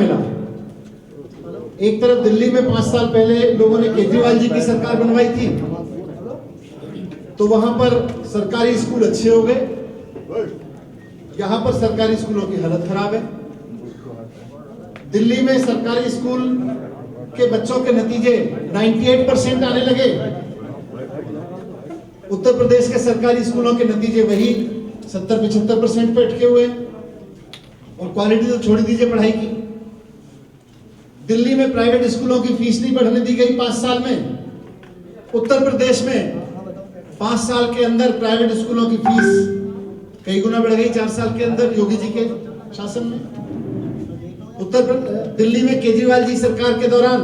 मिला। एक तरफ दिल्ली में 5 साल पहले लोगों ने केजरीवाल जी की सरकार बनवाई थी, तो वहां पर सरकारी स्कूल अच्छे हो गए, यहां पर सरकारी स्कूलों की हालत खराब है। दिल्ली में सरकारी स्कूल के बच्चों के नतीजे 98% आने लगे, उत्तर प्रदेश के सरकारी स्कूलों के नतीजे वही 70-75% पे अटके हुए, और क्वालिटी तो छोड़ दीजिए पढ़ाई की। दिल्ली में प्राइवेट स्कूलों की फीस नहीं बढ़ने दी गई 5 साल में। उत्तर प्रदेश में 5 साल के अंदर प्राइवेट स्कूलों की फीस कई गुना बढ़ गई 4 साल के अंदर योगी जी के शासन में। दिल्ली में केजरीवाल जी सरकार के दौरान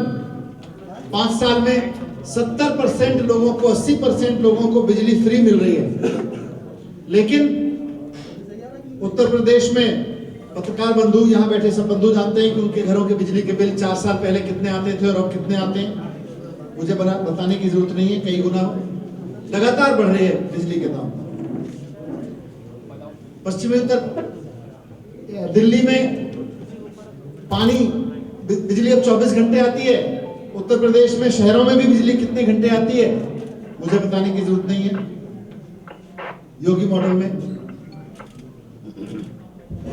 5 साल में 70% लोगों को, 80% लोगों को बिजली फ्री मिल रही है। लेकिन उत्तर प्रदेश में पत्रकार बंधु, यहाँ बैठे सब बंधु जानते हैं कि उनके घरों के बिजली के बिल 4 साल पहले कितने आते थे और अब कितने आते हैं। मुझे बताने की जरूरत नहीं है, कई गुना लगातार बढ़ रहे हैं बिजली के दाम। पश्चिमी उत्तर दिल्ली में पानी बिजली अब 24 घंटे आती है। उत्तर प्रदेश में शहरों में भी बिजली कितने घंटे आती है मुझे बताने की जरूरत नहीं है, योगी मॉडल में।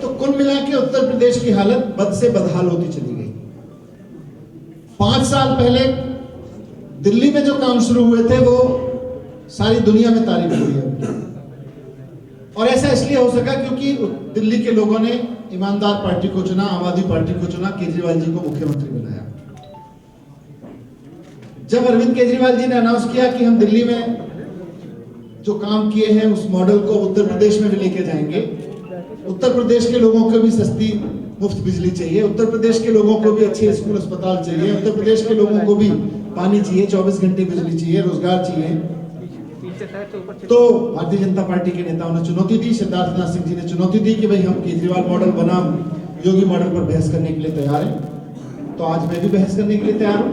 तो कुल मिला के उत्तर प्रदेश की हालत बद से बदहाल होती चली गई। 5 साल पहले दिल्ली में जो काम शुरू हुए थे वो सारी दुनिया में तारीफ हुई है, और ऐसा इसलिए हो सका क्योंकि दिल्ली के लोगों ने ईमानदार पार्टी को चुना, आम आदमी पार्टी को चुना, केजरीवाल जी को मुख्यमंत्री बनाया। जब अरविंद केजरीवाल जी ने अनाउंस किया कि हम दिल्ली में जो काम किए हैं उस मॉडल को उत्तर प्रदेश में भी लेके जाएंगे, उत्तर प्रदेश के लोगों को भी सस्ती मुफ्त बिजली चाहिए, उत्तर प्रदेश के लोगों को भी अच्छे स्कूल अस्पताल चाहिए, उत्तर प्रदेश के लोगों को भी पानी चाहिए, 24 घंटे बिजली चाहिए, रोजगार चाहिए, तो भारतीय जनता पार्टी के नेताओं ने चुनौती दी, सिद्धार्थनाथ सिंह जी ने चुनौती दी कि भाई हम केजरीवाल मॉडल बनाम योगी मॉडल पर बहस करने के लिए तैयार हैं। तो आज मैं भी बहस करने के लिए तैयार हूं।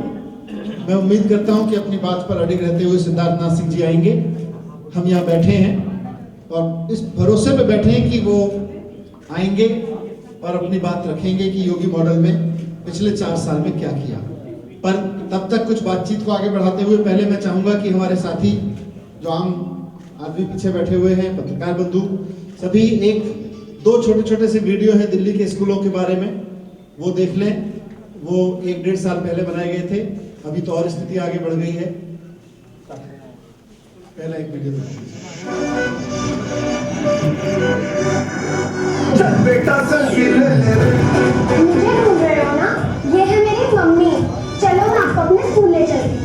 मैं उम्मीद करता हूं कि अपनी बात पर अडिग रहते हुए सिद्धार्थनाथ सिंह जी आएंगे। हम यहाँ बैठे हैं और इस भरोसे पे बैठे हैं कि वो आएंगे और अपनी बात रखेंगे कि योगी मॉडल में पिछले 4 साल में क्या किया। पर तब तक कुछ बातचीत को आगे बढ़ाते हुए पहले मैं चाहूंगा कि हमारे साथी जो आम आदमी पीछे बैठे हुए हैं, पत्रकार बंधु, सभी 1-2 छोटे-छोटे से वीडियो हैं दिल्ली के स्कूलों के बारे में, वो देख लें। वो 1-1.5 साल पहले बनाए गए थे, अभी तो और स्थिति आगे बढ़ गई है। पहला एक वीडियो बेटा मुझे ढूंढ रहे हो ना? ये है मेरी मम्मी। चलो मैं आपको अपने स्कूल ले चलती।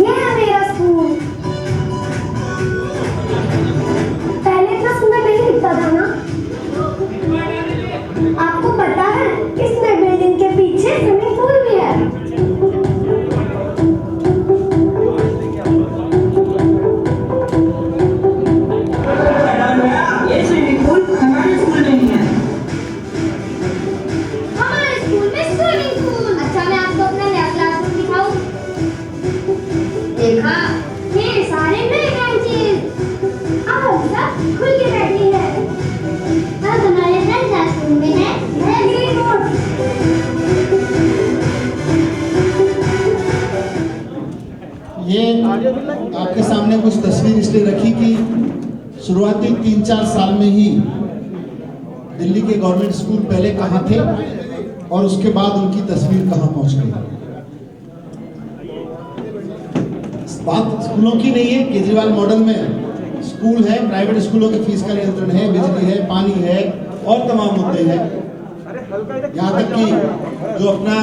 ये है मेरा स्कूल। पहले इतना सुंदर नहीं दिखता था ना? आपको पता है इस नई बिल्डिंग के पीछे स्विमिंग पूल भी है। आपके सामने कुछ तस्वीर इसलिए रखी कि शुरुआती 3-4 साल में ही दिल्ली के गवर्नमेंट स्कूल पहले कहाँ थे और उसके बाद उनकी तस्वीर कहाँ पहुंच गई। बात स्कूलों की नहीं है, केजरीवाल मॉडल में स्कूल है, प्राइवेट स्कूलों की फीस का नियंत्रण है, बिजली है, पानी है और तमाम मुद्दे हैं। यहाँ तक कि जो अपना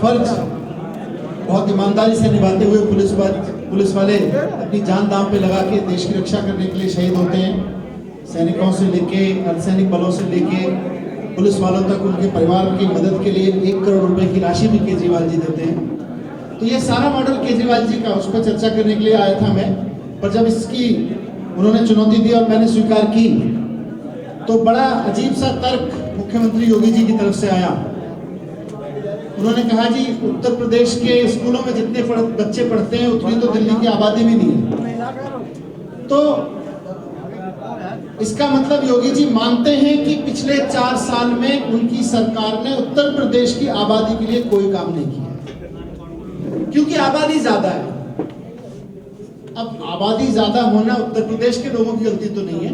फर्ज बहुत ईमानदारी से निभाते हुए पुलिस वाले अपनी जान दांव पे लगा के देश की रक्षा करने के लिए शहीद होते हैं। सैनिकों से लेके अर्धसैनिक बलों से लेके पुलिस वालों तक उनके परिवार की मदद के लिए 1 करोड़ रुपए की राशि भी केजरीवाल जी देते हैं। तो ये सारा मॉडल केजरीवाल जी का, उस पर चर्चा करने के लिए आया था मैं। पर जब इसकी उन्होंने चुनौती दी और मैंने स्वीकार की तो बड़ा अजीब सा तर्क मुख्यमंत्री योगी जी की तरफ से आया। उन्होंने कहा जी उत्तर प्रदेश के स्कूलों में जितने बच्चे पढ़ते हैं उतनी तो दिल्ली की आबादी भी नहीं है। तो इसका मतलब योगी जी मानते हैं कि पिछले 4 साल में उनकी सरकार ने उत्तर प्रदेश की आबादी के लिए कोई काम नहीं किया, क्योंकि आबादी ज्यादा है। अब आबादी ज्यादा होना उत्तर प्रदेश के लोगों की गलती तो नहीं है।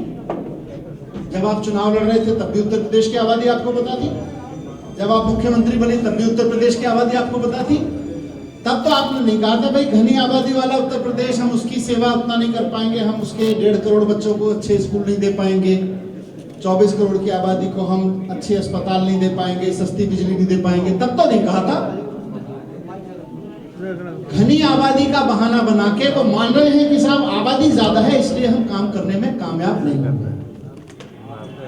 जब आप चुनाव लड़ रहे थे तब भी उत्तर प्रदेश की आबादी आपको पता थी, जब आप मुख्यमंत्री बने तब भी उत्तर प्रदेश की आबादी आपको पता थी। तब तो आपने नहीं कहा था भाई घनी आबादी वाला उत्तर प्रदेश, हम उसकी सेवा उतना नहीं कर पाएंगे, हम उसके 1.5 करोड़ बच्चों को अच्छे स्कूल नहीं दे पाएंगे, 24 करोड़ की आबादी को हम अच्छे अस्पताल नहीं दे पाएंगे, सस्ती बिजली नहीं दे पाएंगे। तब तो नहीं कहा था। घनी आबादी का बहाना बना के वो मान रहे हैं कि साहब आबादी ज्यादा है इसलिए हम काम करने में कामयाब नहीं कर रहे।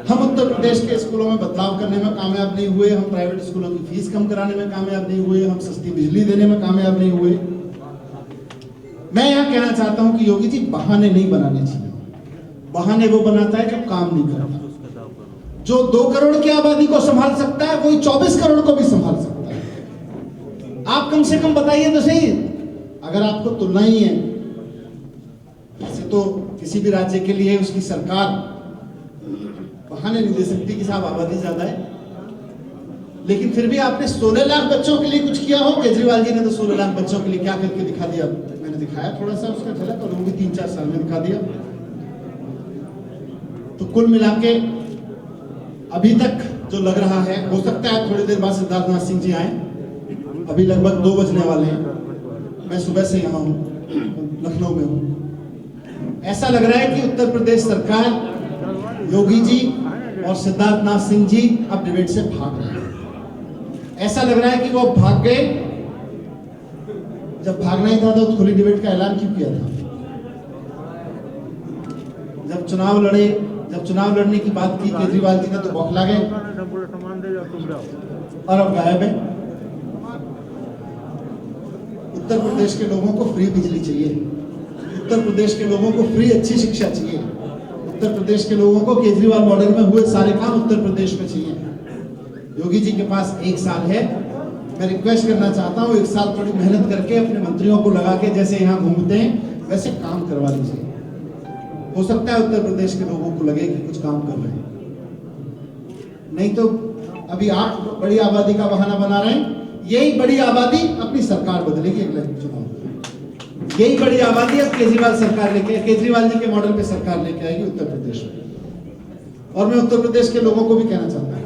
हम उत्तर प्रदेश के स्कूलों में बदलाव करने में कामयाब नहीं हुए, हम प्राइवेट स्कूलों की फीस कम कराने में कामयाब नहीं हुए, हम सस्ती बिजली देने में कामयाब नहीं हुए। मैं यहां कहना चाहता हूं कि योगी जी बहाने नहीं बनाने चाहिए। बहाने वो बनाता है जो काम नहीं करता। जो 2 करोड़ की आबादी को संभाल सकता है वही 24 करोड़ को भी संभाल सकता है। आप कम से कम बताइए तो सही, अगर आपको तुलना ही है, ऐसे तो किसी भी राज्य के लिए उसकी सरकार बहाने नहीं दे सकती कि साहब आबादी ज्यादा है, लेकिन फिर भी आपने 16 लाख बच्चों के लिए कुछ किया हो। केजरीवाल जी ने तो 16 लाख बच्चों के लिए क्या करके दिखा दिया, मैंने दिखाया थोड़ा सा उसका झलक, और वो भी 3-4 साल में दिखा दिया। तो कुल मिला के अभी तक जो लग रहा है, हो सकता है थोड़ी देर बाद सिद्धार्थनाथ सिंह जी आए, अभी लगभग 2 बजने वाले हैं, मैं सुबह से यहाँ हूँ, लखनऊ में हूँ। ऐसा लग रहा है कि उत्तर प्रदेश सरकार, योगी जी और सिद्धार्थनाथ सिंह जी अब डिबेट से भाग रहे हैं। ऐसा लग रहा है कि वो भाग गए। जब भागना ही था तो खुली डिबेट का ऐलान क्यों किया था? जब चुनाव लड़ने की बात की केजरीवाल जी ने तो बौखला गए और अब गायब है। उत्तर प्रदेश के लोगों को फ्री बिजली चाहिए, उत्तर प्रदेश के लोगों को फ्री अच्छी शिक्षा चाहिए, उत्तर प्रदेश के लोगों को केजरीवाल मॉडल में हुए सारे काम उत्तर प्रदेश में चाहिए। योगी जी के पास 1 साल है। मैं रिक्वेस्ट करना चाहता हूँ 1 साल थोड़ी मेहनत करके अपने मंत्रियों को लगा के जैसे यहाँ घूमते हैं वैसे काम करवा लीजिए। हो सकता है उत्तर प्रदेश के लोगों को लगे कि कुछ काम कर रहे हैं। नहीं तो अभी आप बड़ी आबादी का बहाना बना रहे हैं। यही बड़ी आबादी अपनी सरकार बदलेगी अगले चुनाव में। यही बड़ी आबादी अब केजरीवाल जी के मॉडल पे सरकार लेके आएगी उत्तर प्रदेश में। और मैं उत्तर प्रदेश के लोगों को भी कहना चाहता हूं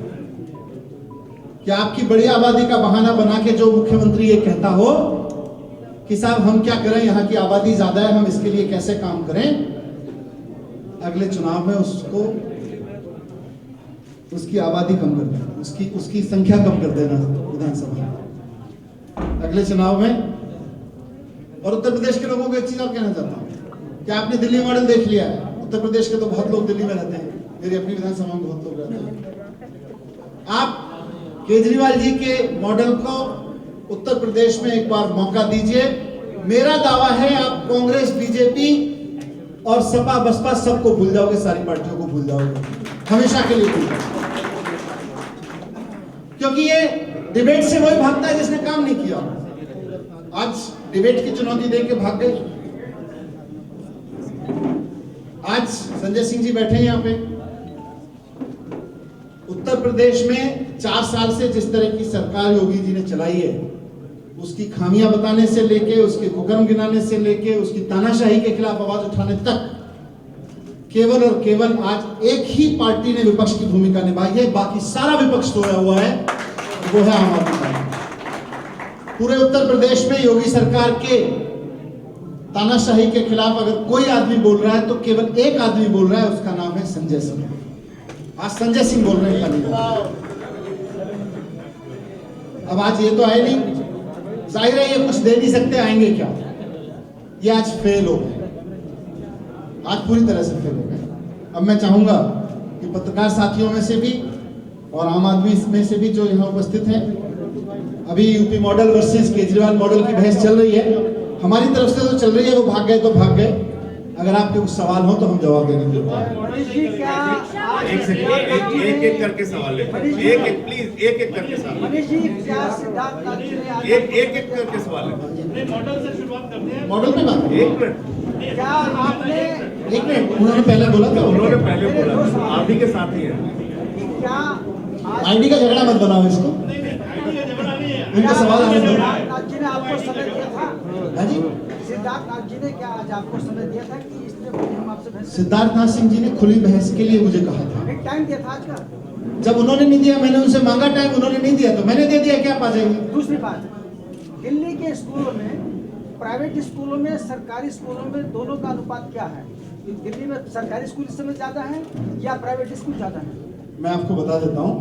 कि आपकी बड़ी आबादी का बहाना बना के जो मुख्यमंत्री ये कहता हो कि साहब हम क्या करें, यहाँ की आबादी ज्यादा है, हम इसके लिए कैसे काम करें, अगले चुनाव में उसकी आबादी कम कर देना, उसकी संख्या कम कर देना विधानसभा में अगले चुनाव में। और उत्तर प्रदेश के लोगों को एक चीज और कहना चाहता हूं कि आपने दिल्ली मॉडल देख लिया है। उत्तर प्रदेश के तो बहुत लोग दिल्ली में रहते हैं, मेरी अपनी विधानसभा में बहुत लोग रहते हैं। आप केजरीवाल जी के मॉडल को उत्तर प्रदेश में एक बार मौका दीजिए। मेरा दावा है आप कांग्रेस, बीजेपी और सपा बसपा सबको भूल जाओगे, सारी पार्टियों को भूल जाओगे, हमेशा के लिए भूल जाओगे। क्योंकि ये डिबेट से वही भागता है जिसने काम नहीं किया। आज डिबेट की चुनौती देके भाग गए। आज संजय सिंह जी बैठे हैं यहाँ पे। उत्तर प्रदेश में 4 साल से जिस तरह की सरकार योगी जी ने चलाई है, उसकी खामियां बताने से लेके, उसके कुकर्म गिनाने से लेके, उसकी तानाशाही के खिलाफ आवाज उठाने तक केवल और केवल आज एक ही पार्टी ने विपक्ष की भूमिका निभाई है। बाकी सारा विपक्ष सोया हुआ है, वो है आम आदमी पार्टी। पूरे उत्तर प्रदेश में योगी सरकार के तानाशाही के खिलाफ अगर कोई आदमी बोल रहा है तो केवल एक आदमी बोल रहा है, उसका नाम है संजय सिंह। आज संजय सिंह बोल रहे हैं। अब आज ये तो आए नहीं, जाहिर है ये कुछ दे नहीं सकते, आएंगे क्या? ये आज फेल हो गए, आज पूरी तरह से फेल हो गए। अब मैं चाहूंगा कि पत्रकार साथियों में से भी और आम आदमी में से भी जो यहाँ उपस्थित हैं, अभी UP model versus Kejriwal model की बहस चल रही है। हमारी तरफ से तो चल रही है, वो भाग गए तो भाग गए। अगर आपके कुछ सवाल हो तो हम जवाब देने के लिए एक करके सवाल ले, प्लीज एक करके सवाल, एक करके सवाल ले। मॉडल से शुरुआत करते हैं। मॉडल पे बात। एक मिनट, क्या आपने एक मिनट, उन्होंने पहले बोला था। उन्होंने पहले बोला आईडी के साथ ही है। कि क्या आज आईडी का झगड़ा मत बनाओ इसको, इनका सवाल आने दो। सिद्धार्थनाथ जी ने आपको समय दिया था? हाँ जी, सिद्धार्थनाथ जी ने क्या आज आपको समय दिया था कि इसलिए हम आपसे बहस सिद्धार्थनाथ सिंह जी ने खुली बहस के लिए मुझे कहा था। एक टाइम दिया था आज का? जब उन्होंने नहीं दिया, मैंने उनसे मांगा टाइम, उन्होंने नहीं दिया तो मैंने दे दिया, क्या पा जाएंगे। दूसरी बात, दिल्ली के स्कूलों में, प्राइवेट स्कूलों में, सरकारी स्कूलों में दोनों का अनुपात क्या है? दिल्ली में सरकारी स्कूल इस समय ज्यादा है या प्राइवेट स्कूल ज्यादा है? मैं आपको बता देता हूँ,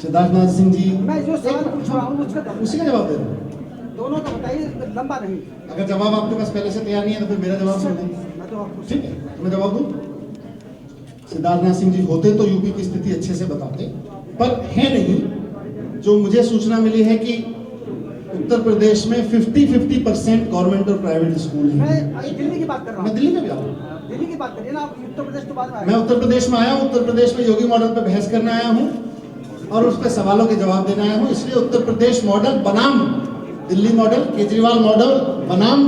सिद्धार्थनाथ सिंह जी, मैं जो सवाल पूछ रहा हूँ उसका उसी का जवाब दे रहा हूँ। दोनों का बताइए, लंबा नहीं। अगर जवाब आपके पास पहले से तैयार नहीं है तो फिर मेरा जवाब सुन लें। मैं तो आपको ठीक है, मैं जवाब दूं। सिद्धार्थनाथ सिंह जी होते तो यूपी की स्थिति अच्छे से बताते, पर है नहीं। जो मुझे सूचना मिली है कि उत्तर प्रदेश में 50-50% गवर्नमेंट और प्राइवेट स्कूल हैं। मैं दिल्ली की बात कर रहा मैं हूँ। दिल्ली में भी आऊँ, दिल्ली की बात करिए ना, आप उत्तर प्रदेश तो बाद में मैं आएगा। उत्तर प्रदेश में आया हूँ। उत्तर प्रदेश में योगी मॉडल पे बहस करने आया हूँ और उस पर सवालों के जवाब देने आया हूँ। इसलिए उत्तर प्रदेश मॉडल बनाम दिल्ली मॉडल, केजरीवाल मॉडल बनाम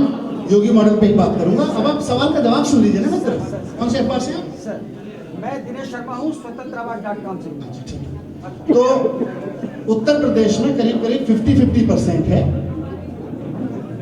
योगी मॉडल पे ही बात करूंगा। अब आप सवाल का जवाब सुन लीजिए ना मित्र। कौन से अखबार से हैं? सर, मैं दिनेश शर्मा हूँ, स्वतंत्रवाद.com से। तो उत्तर प्रदेश में करीब करीब 50-50% है।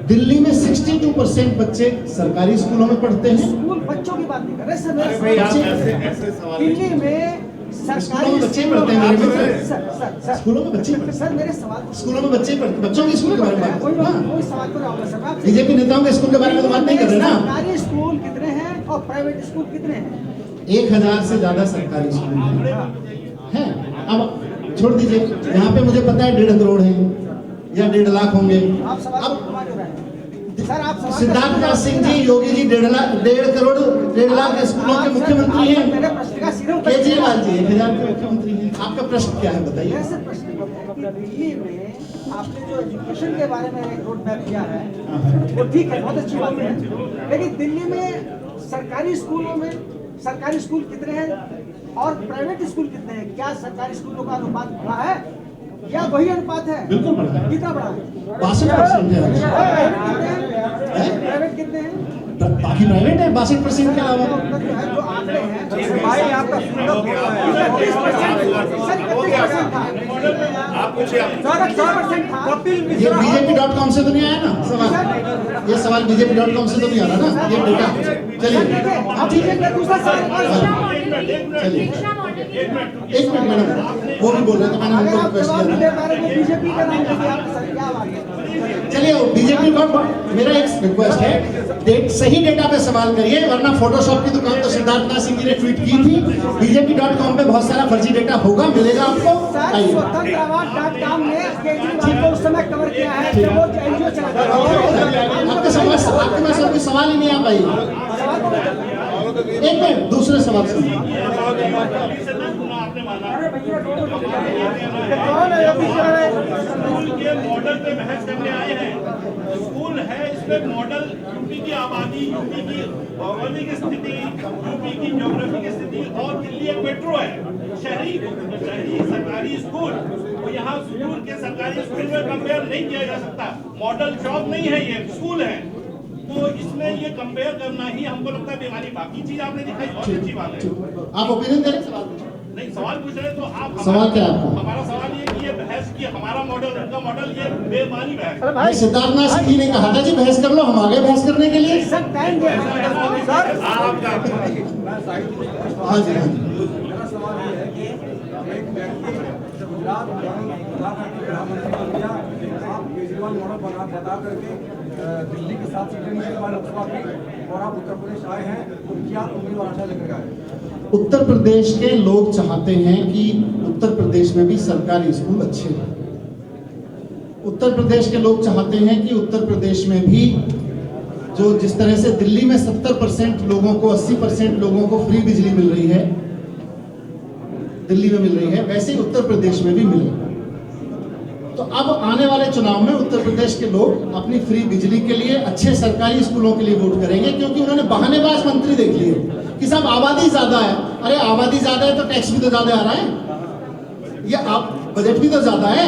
दिल्ली में 62% बच्चे सरकारी स्कूलों में पढ़ते हैं। स्कूल बच्चों की बात नहीं कर रहे सर, अरे भाई आप मेरे ऐसे सवाल दिल्ली में स्कूलों सरकारी में बच्चे पढ़ते हैं मेरे मित्र। सर स्कूलों में बच्चे पढ़ते सर मेरे सवाल हैं। स्कूलों में बच्चे पढ़ते, बच्चों के स्कूल के बारे में बात कोई करो ना। कोई सवाल को आऊंगा सर, आप बीजेपी नेताओं के स्कूल के बारे में तो बात नहीं कर रहे ना। सरकारी स्कूल कितने हैं और प्राइवेट स्कूल कितने हैं? 1000 से ज्यादा सरकारी स्कूल हैं। अब छोड़ दीजिए, यहाँ पे मुझे पता है 1.5 करोड़ है या 1.5 लाख होंगे। आप सवाल को अब घुमा क्यों रहे हैं? सर आप सवाल सिद्धार्थनाथ सिंह जी, योगी जी 1.5 करोड़ 1.5 लाख स्कूलों के मुख्यमंत्री हैं। मेरे प्रश्न का सीधे उत्तर केजरीवाल जी 1000 के मुख्यमंत्री हैं। आपका प्रश्न क्या है बताइए। ऐसे प्रश्न कि दिल्ली में आपने जो एजुकेशन के बारे में एक रोड मैप किया है वो ठीक है, बहुत अच्छी बात है, लेकिन दिल्ली में सरकारी स्कूलों में सरकारी स्कूल कितने हैं और प्राइवेट स्कूल कितने हैं? क्या सरकारी स्कूलों का अनुपात बढ़ा है या वही अनुपात है? बिल्कुल बढ़ा है। कितना बढ़ा है? 62% है। प्राइवेट कितने हैं? बाकी प्राइवेट है 62% के अलावा। जो आंकड़े हैं भाई आपका आप पूछिए। 30% था। ये BJP.com से तो नहीं आया ना सवाल? ये सवाल BJP.com से तो नहीं आ रहा ना ये डेटा? चलिए अब ठीक है, दूसरा सवाल चलिए, एक मिनट मैडम, वो भी बोल रहे थे, मैंने अगर उनको आप रिक्वेस्ट जवाब किया दे था। पा रहे हैं बीजेपी का नाम लेके आप सर क्या बात है? चलिए बीजेपी मेरा एक रिक्वेस्ट है, सही डेटा पे सवाल करिए, वरना फोटोशॉप की दुकान तो सिद्धार्थनाथ सिंह जी ने ट्वीट की थी। BJP.com पे बहुत सारा फर्जी डेटा होगा, मिलेगा आपको। सर आइए, स्वतंत्रवाद.com ने केजरीवाल को उस समय कवर किया है जब वो एनजीओ चलाता था। आपके समझ आपके पास कोई सवाल ही नहीं आ पाई। एक मिनट, दूसरे सवाल सुनिए। स्कूल के मॉडल पे बहस करने आए हैं। स्कूल है, इसमें मॉडल यूपी की आबादी, यूपी की भौगोलिक स्थिति, यूपी की ज्योग्राफी की स्थिति और दिल्ली एक मेट्रो है, शहरी सरकारी स्कूल, तो यहाँ सुदूर के सरकारी स्कूल में कंपेयर नहीं किया जा सकता। मॉडल जॉब नहीं है, ये स्कूल है, तो इसमें ये कंपेयर करना ही हमको लगता है बेमानी। बाकी चीज आपने दिखाई बहुत अच्छी बात है। आप ओपिनियन करें, सवाल पूछें। नहीं, सवाल पूछ रहे तो आप सवाल क्या है आपका? हमारा सवाल ये कि ये बहस की हमारा मॉडल उनका मॉडल, ये बेमानी बहस। ये सिद्धार्थनाथ सिंह जी ने कहा था जी बहस कर लो, हम आगे बहस करने के लिए। सर टाइम दे सर हाँ जी, हाँ जी। मेरा सवाल ये है कि एक व्यक्ति गुजरात प्रधानमंत्री बन गया, आप केजरीवाल मॉडल बता करके दिल्ली के साथ सीटें निकलने वाले लोकसभा की, और आप उत्तर प्रदेश आए हैं, तो क्या उम्मीदवार अच्छा लेकर आए? उत्तर प्रदेश के लोग चाहते हैं कि उत्तर प्रदेश में भी सरकारी स्कूल अच्छे हैं। उत्तर प्रदेश के लोग चाहते हैं कि उत्तर प्रदेश में भी जो जिस तरह से दिल्ली में 70% लोगों को 80% लोगों को फ्री बिजली मिल रही है, दिल्ली में मिल रही है, वैसे ही उत्तर प्रदेश में भी मिले। तो अब आने वाले चुनाव में उत्तर प्रदेश के लोग अपनी फ्री बिजली के लिए, अच्छे सरकारी स्कूलों के लिए वोट करेंगे, क्योंकि उन्होंने बहानेबाज मंत्री देख लिए कि साहब आबादी ज्यादा है। अरे आबादी ज्यादा है तो टैक्स भी तो ज्यादा आ रहा है, ये आप बजट भी तो ज्यादा है,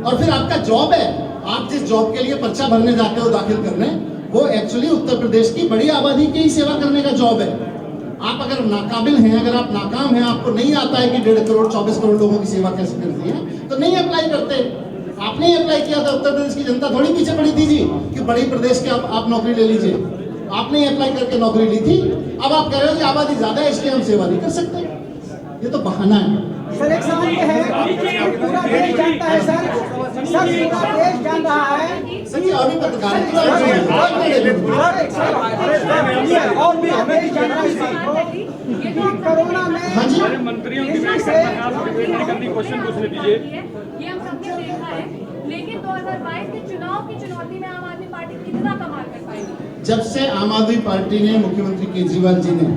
और फिर आपका जॉब है, आप जिस जॉब के लिए पर्चा भरने जाते हो दाखिल करने, वो एक्चुअली उत्तर प्रदेश की बड़ी आबादी की ही सेवा करने का जॉब है। आप अगर नाकाबिल हैं, अगर आप नाकाम हैं, आपको नहीं आता है कि 1.5 करोड़ 24 करोड़ लोगों की सेवा कैसे करती है, तो नहीं अप्लाई करते। आपने ही अप्लाई किया था, उत्तर प्रदेश की जनता थोड़ी पीछे पड़ी थी जी कि बड़ी प्रदेश के आप नौकरी ले लीजिए। आपने ही अप्लाई करके नौकरी ली थी। अब आप कह रहे हो कि आबादी ज्यादा है इसलिए हम सेवा नहीं कर सकते। ये तो बहाना है। सर एक सवाल ये है, पूरा देश जानता है सर पूरा देश जान रहा है सर जी, अभी पत्रकार और भी हमें जान रहा है कोरोना में हाँ जी, मंत्रियों की क्वेश्चन पूछने दीजिए। ये हम सबने देखा है, लेकिन 2022 के चुनाव की चुनौती में आम आदमी पार्टी कितना कमाल कर पाएगी? जब से आम आदमी पार्टी ने, मुख्यमंत्री केजरीवाल जी ने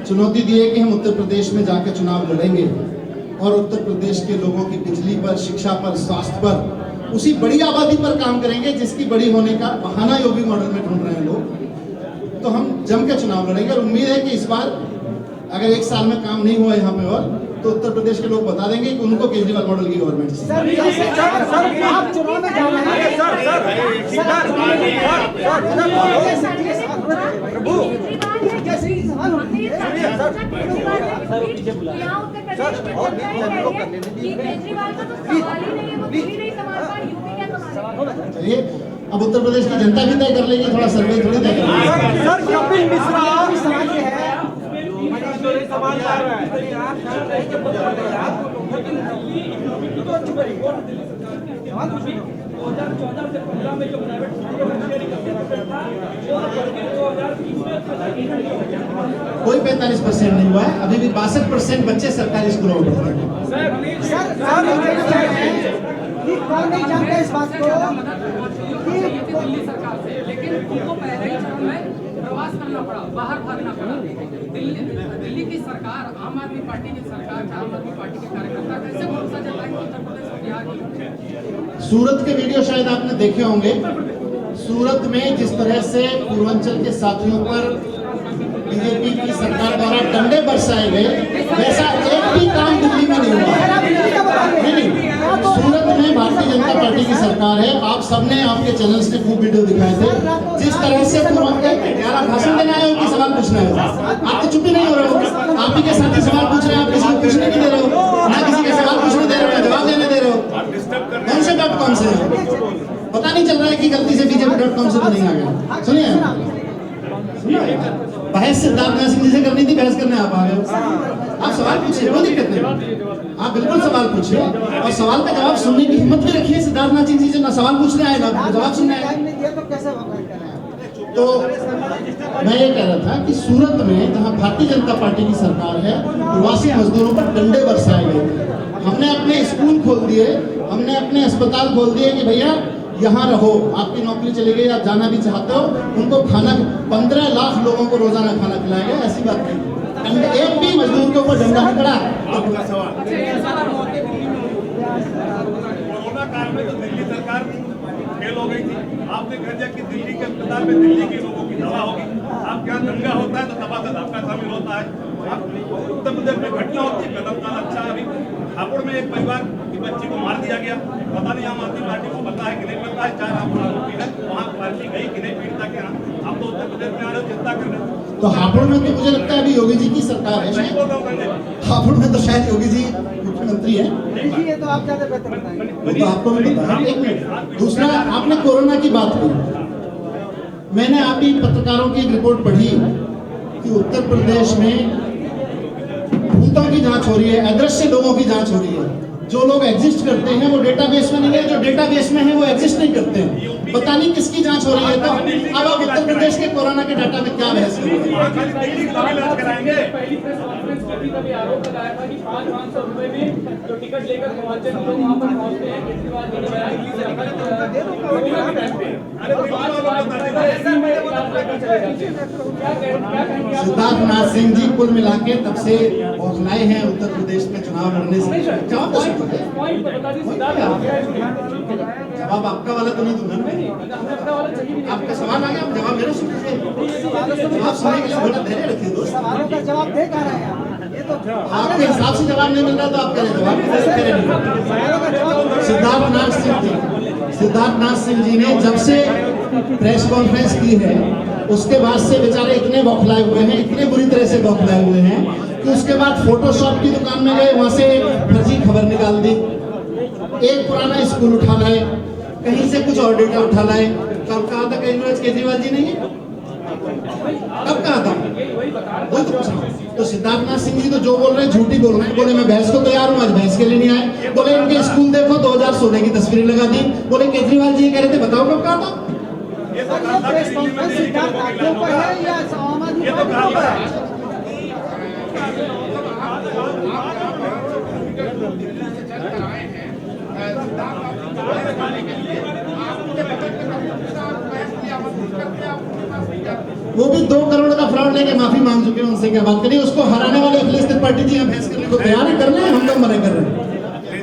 चुनौती दी है कि हम उत्तर प्रदेश में जाकर चुनाव लड़ेंगे और उत्तर प्रदेश के लोगों की बिजली पर, शिक्षा पर, स्वास्थ्य पर, उसी बड़ी आबादी पर काम करेंगे जिसकी बड़ी होने का बहाना योगी मॉडल में ढूंढ रहे हैं लोग, तो हम जम के चुनाव लड़ेंगे। और उम्मीद है कि इस बार अगर 1 साल में काम नहीं हुआ यहाँ पे और, तो उत्तर प्रदेश के लोग बता देंगे कि उनको केजरीवाल मॉडल की गवर्नमेंट चाहिए। सर आप चुनाव में जा रहे हैं चलिए, अब उत्तर प्रदेश की जनता भी तय कर लेगी, थोड़ा सर्वे थोड़ी तय कर लेगी। सर कपिल मिश्रा सवाल ये है, कोई 45% नहीं हुआ है, अभी भी 62% बच्चे सरकारी स्कूलों में पढ़ते हैं। सर कौन नहीं जानता इस बात को कि दिल्ली सरकार से, लेकिन उनको पहले ही चरण में प्रवास करना पड़ा, बाहर भागना पड़ा। दिल्ली की सरकार, आम आदमी पार्टी की सरकार, आम आदमी पार्टी के कार्यकर्ता कैसे भरोसा जताएंगे उत्तर प्रदेश और बिहार की? सूरत के वीडियो शायद आपने देखे होंगे। सूरत में जिस तरह से पूर्वांचल के साथियों पर बीजेपी की सरकार द्वारा डंडे बरसाए गए, वैसा एक भी काम दिल्ली में नहीं हुआ। नहीं, सूरत में भारतीय जनता पार्टी की सरकार है। आप सबने, आपके चैनल्स ने खूब वीडियो दिखाए थे जिस तरह से यार आप भाषण देने आए हो कि सवाल पूछना है? आप तो चुप ही नहीं हो रहे हो। आप ही के साथ ही सवाल पूछ रहे हैं, आप किसी को पूछने नहीं दे रहे हो, ना किसी के सवाल पूछने दे रहे हो, ना जवाब देने दे रहे हो। कौन से .com से पता नहीं चल रहा है कि गलती से BJP.com से तो नहीं आ गया। सुनिए, बहस सिद्धार्थ सिंह जी से करनी थी, बहस करने आप आ गए हो। आप सवाल पूछिए, कोई दिक्कत नहीं, आप बिल्कुल सवाल पूछिए और सवाल का जवाब सुनने की हिम्मत भी रखिए। सिद्धार्थ सिंह जी से ना सवाल पूछने आए, ना जवाब सुनने आए। तो मैं ये कह रहा था कि सूरत में जहां भारतीय जनता पार्टी की सरकार है, प्रवासी मजदूरों पर डंडे बरसाए गए। हमने अपने स्कूल खोल दिए, हमने अपने अस्पताल खोल दिए कि भैया यहाँ रहो, आपकी नौकरी चली गई, आप जाना भी चाहते हो, उनको खाना 15 लाख लोगों को रोजाना खाना खिलाया गया। ऐसी बात नहीं, एक भी मजदूर के ऊपर डंडा नहीं पड़ा। आपका सवाल, कोरोना काल में तो दिल्ली सरकार फेल हो गई थी। आपने कह दिया कि दिल्ली के अस्पताल में दिल्ली के लोगों की दवा होगी। आप क्या दंगा होता है तो दवा का आपका शामिल होता है। उत्तर प्रदेश में घटना होती है, कदम का अच्छा है। अभी हापुड़ में एक परिवार की बच्ची को मार दिया गया, पता नहीं आम आदमी पार्टी को पता है कि नहीं पता है। 4 हापुड़ होती है, वहाँ पार्टी गई कि नहीं पीड़िता के यहाँ। आप तो उत्तर प्रदेश में आ रहे हो, चिंता कर रहे हो। तो हापुड़ में तो मुझे लगता है अभी योगी जी की सरकार है। नहीं बोल रहा हूँ, हापुड़ में तो शायद योगी जी मुख्यमंत्री है, ये तो आप ज्यादा बेहतर बताएंगे। वो तो आपको भी पता है। एक मिनट, दूसरा, आपने कोरोना की बात की, मैंने आप ही पत्रकारों की एक रिपोर्ट पढ़ी कि उत्तर प्रदेश में भूतों की जांच हो रही है, अदृश्य लोगों की जांच हो रही है। जो लोग एग्जिस्ट करते हैं वो डेटाबेस में नहीं है, जो डेटाबेस में है वो एग्जिस्ट नहीं करते हैं। पता नहीं किसकी जांच हो रही है। तो अब आप उत्तर प्रदेश के कोरोना के डाटा में क्या बहस करेंगे? पहली प्रेस कॉन्फ्रेंस की थी, तभी आरोप लगाया था कि 500 रुपए में जो टिकट लेकर पहुंचे लोग वहां पर पहुंचते हैं। केजरीवाल जी ने बयान किया। सिद्धार्थ नाथ सिंह जी कुल मिला के तब से बौखलाए हैं उत्तर प्रदेश में चुनाव लड़ने से। जवाब आपका वाला तो नहीं दूंगा ना। आपका सवाल आ गया, आप जवाब मेरे सुन लीजिए। आप सुनने के लिए थोड़ा धैर्य रखिए दोस्त। सवालों का जवाब दे कह रहे हैं। ये तो आपके हिसाब से जवाब नहीं मिल रहा तो आप करें जवाब। सिद्धार्थ नाथ सिंह जी ने जब से प्रेस कॉन्फ्रेंस की है उसके बाद से बेचारे इतने बौखलाए हुए हैं, इतने बुरी तरह से बौखलाए हुए हैं कि उसके बाद फोटोशॉप की दुकान में गए, वहां से फर्जी खबर निकाल दी, एक पुराना स्कूल उठा लाए, कहीं से कुछ और डेटा उठा लाए। कब कहा था केजरीवाल जी ने ये? कब कहा था? वही तो पूछा। तो सिद्धार्थनाथ सिंह जी तो जो बोल रहे हैं झूठी बोल रहे हैं। बोले मैं बहस को तैयार हूँ, आज बहस के लिए नहीं आए। बोले इनके स्कूल देखो 2016 की तस्वीरें लगा दी। बोले केजरीवाल जी कह रहे थे, बताओ कब कहा था? ये तो सर, ये प्रेस कॉन्फ्रेंस सिद्धार्थ नाथ पर है या आम आदमी पार्टी के ऊपर है? वो भी 2 करोड़ का फ्रॉड लेके माफी मांग चुके हैं, उनसे क्या बात करिए। उसको हराने वाले अखिलेश त्रिपाठी जी यहाँ बहस करने को तैयार है, कर ले, हम लोग मना कर रहे हैं।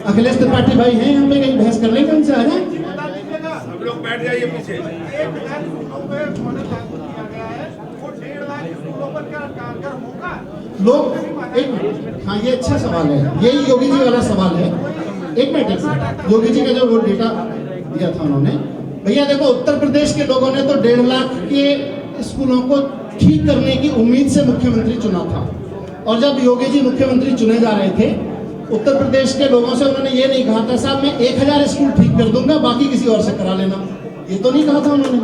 अखिलेश त्रिपाठी भाई हैं यहाँ पे, कहीं बहस कर लेंगे उनसे, आ जाए। हम लोग बैठ जाइए पीछे। लोग एक मिनट, हाँ ये अच्छा सवाल है, यही योगी जी वाला सवाल है। एक मिनट, योगी जी का जो वो डेटा दिया था उन्होंने, भैया देखो उत्तर प्रदेश के लोगों ने तो 1.5 लाख के स्कूलों को ठीक करने की उम्मीद से मुख्यमंत्री चुना था। और जब योगी जी मुख्यमंत्री चुने जा रहे थे, उत्तर प्रदेश के लोगों से उन्होंने ये नहीं कहा था साहब मैं 1000 स्कूल ठीक कर दूंगा, बाकी किसी और से करा लेना, ये तो नहीं कहा था उन्होंने।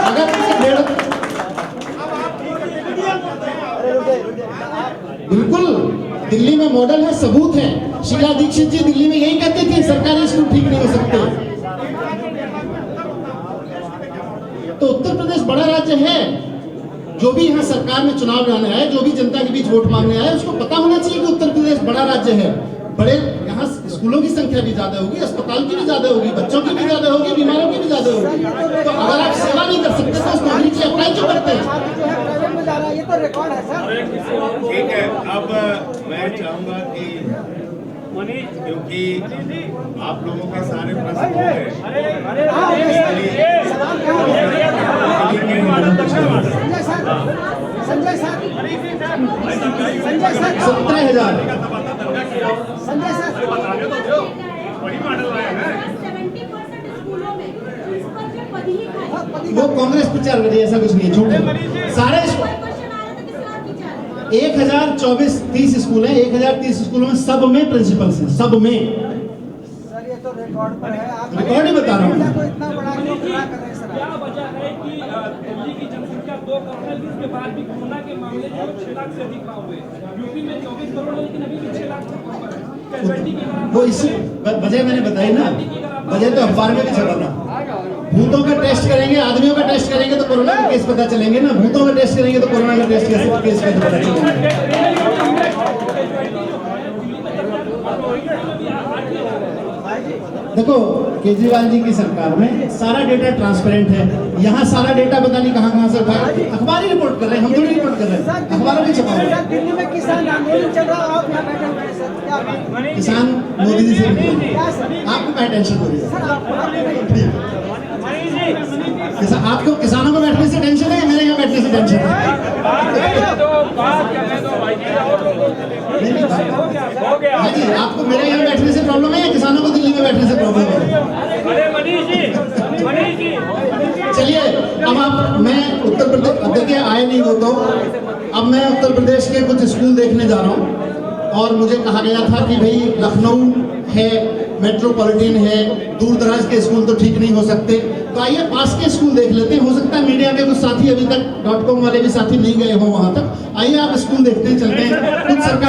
अगर बिल्कुल दिल्ली में मॉडल है, सबूत है। शीला दीक्षित जी दिल्ली में यही कहती थी सरकारी स्कूल ठीक नहीं हो सकते। तो उत्तर प्रदेश बड़ा राज्य है, जो भी यहाँ सरकार में चुनाव लाने आए, जो भी जनता के बीच वोट मांगने आए, उसको पता होना चाहिए कि उत्तर प्रदेश बड़ा राज्य है। बड़े यहाँ स्कूलों की संख्या भी ज्यादा होगी, अस्पताल की भी ज्यादा होगी, बच्चों की भी ज्यादा होगी, बीमारों की भी ज्यादा होगी। तो अगर आप सेवा नहीं कर सकते तो उस नौकरी की अप्लाई क्यों करते हैं? ये तो रिकॉर्ड है सर। ठीक है, अब मैं चाहूंगा कि क्योंकि आप लोगों के सारे प्रश्न हो गए, संजय सर 17,000 संजय सर वही मॉडल आया है। 70% स्कूलों में प्रिंसिपल के पद ही खाली। वो कांग्रेस प्रचार कर रही है, ऐसा कुछ नहीं है, झूठ है। सारे क्वेश्चन आ रहा था किसी और की चाल। 1030 स्कूल हैं, 1030 स्कूलों में सब में प्रिंसिपल्स हैं, सब में। सर ये तो रिकॉर्ड पर है, आप रिकॉर्ड ही बता रहा हूँ। मीडिया को इतना बड़ा क्यों खड़ा कर रहे हैं सर? क्या वजह है कि दिल्ली की जनसंख्या 2 करोड़ है, जिसके बाद भी कोरोना के मामले जो 6 लाख से अधिक हुए। यूपी में 24 करोड़ है, लेकिन अभी भी 6 लाख से ऊपर है। कैजुअलिटी की बात वो इसी वजह मैंने बताई ना, वजह तो अखबार में भी छपा था। भूतों का टेस्ट करेंगे, आदमियों का टेस्ट करेंगे तो कोरोना का केस पता चलेंगे ना, भूतों का टेस्ट करेंगे तो कोरोना का टेस्ट केस पता चलेंगे। देखो केजरीवाल जी की सरकार में सारा डेटा ट्रांसपेरेंट है। यहाँ सारा डेटा पता नहीं कहाँ से उठाया, अखबार ही रिपोर्ट कर रहे हैं, हम थोड़ी रिपोर्ट कर रहे हैं, अखबारों में छपा हुआ है। दिल्ली में किसान आंदोलन चल रहा है, आप यहाँ बैठे हुए हैं सर, क्या बात? किसान मोदी जी से क्या सर? आपको क्या टेंशन हो रही है? सर आप आपको किसानों को बैठने से टेंशन है, मेरे यहाँ बैठने से टेंशन है? हाँ जी, आपको मेरे यहाँ बैठने से प्रॉब्लम है या किसानों को दिल्ली में बैठने से प्रॉब्लम है? चलिए अब मैं उत्तर प्रदेश देखिए आए नहीं हो तो अब मैं उत्तर प्रदेश के कुछ स्कूल देखने जा रहा हूँ। और मुझे कहा गया था कि भाई लखनऊ है, मेट्रोपॉलिटन है, दूर दराज के स्कूल तो ठीक नहीं हो सकते, तो आइए पास के स्कूल देख लेते हैं। हो सकता है मीडिया के कुछ साथी अभी तक .com वाले भी साथी नहीं गए हों वहां तक। आइए आप स्कूल देखते हैं, चलते हैं। कुछ सरकार